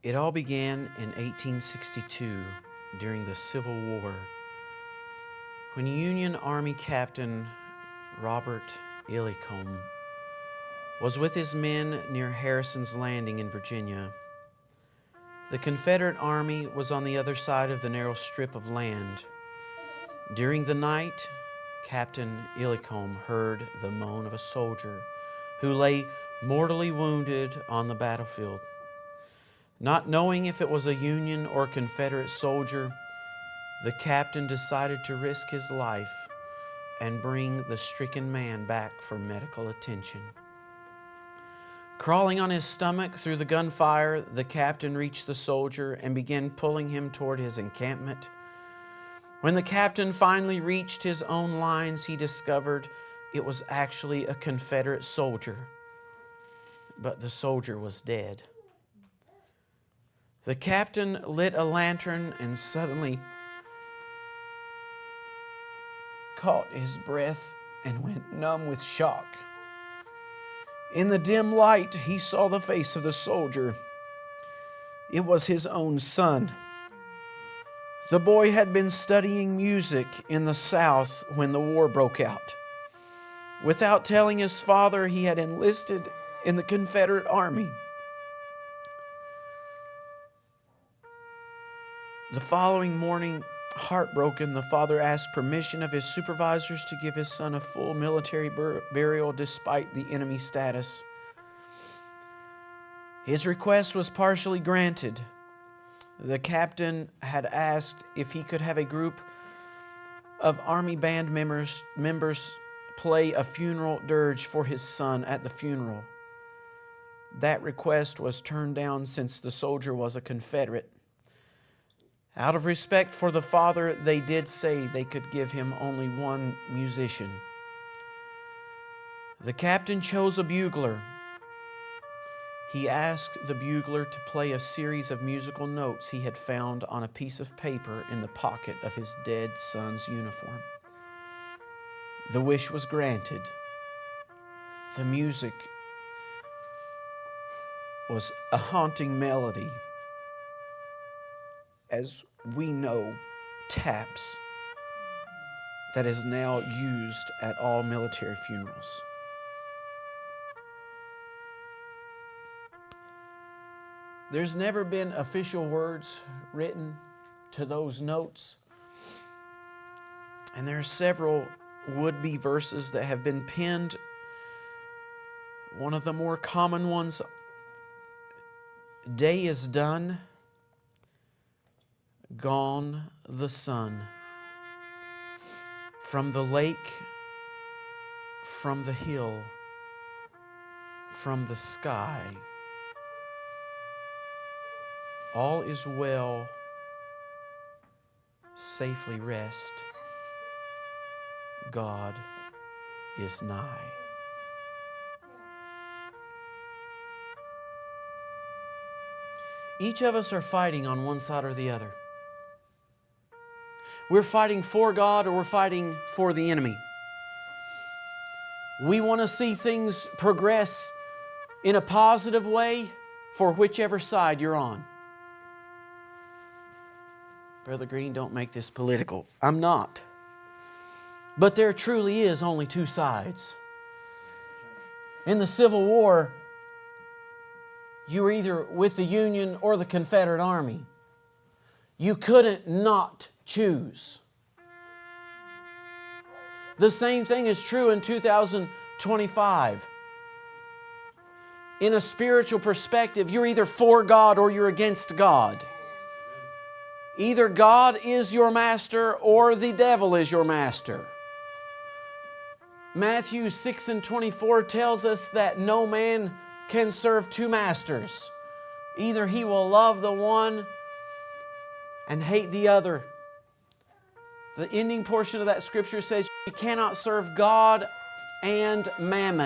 It all began in 1862 during the Civil War when Union Army Captain Robert Illicombe was with his men near Harrison's Landing in Virginia. The Confederate Army was on the other side of the narrow strip of land. During the night, Captain Illicombe heard the moan of a soldier who lay mortally wounded on the battlefield. Not knowing if it was a Union or Confederate soldier, the captain decided to risk his life and bring the stricken man back for medical attention. Crawling on his stomach through the gunfire, the captain reached the soldier and began pulling him toward his encampment. When the captain finally reached his own lines, he discovered it was actually a Confederate soldier, but the soldier was dead. The captain lit a lantern and suddenly caught his breath and went numb with shock. In the dim light, he saw the face of the soldier. It was his own son. The boy had been studying music in the South when the war broke out. Without telling his father, he had enlisted in the Confederate Army. The following morning, heartbroken, the father asked permission of his supervisors to give his son a full military burial despite the enemy status. His request was partially granted. The captain had asked if he could have a group of Army band members play a funeral dirge for his son at the funeral. That request was turned down since the soldier was a Confederate. Out of respect for the father, they did say they could give him only one musician. The captain chose a bugler. He asked the bugler to play a series of musical notes he had found on a piece of paper in the pocket of his dead son's uniform. The wish was granted. The music was a haunting melody, as we know, taps, that is now used at all military funerals. There's never been official words written to those notes, and there are several would-be verses that have been penned. One of the more common ones, "Day is done, gone the sun. From the lake, from the hill, from the sky, all is well, safely rest. God is nigh." Each of us are fighting on one side or the other. We're fighting for God or we're fighting for the enemy. We want to see things progress in a positive way for whichever side you're on. Brother Green, don't make this political. I'm not. But there truly is only two sides. In the Civil War, you were either with the Union or the Confederate Army. You couldn't not choose. The same thing is true in 2025. In a spiritual perspective, you're either for God or you're against God. Either God is your master or the devil is your master. Matthew 6:24 tells us that no man can serve two masters. Either he will love the one and hate the other. The ending portion of that scripture says you cannot serve God and mammon.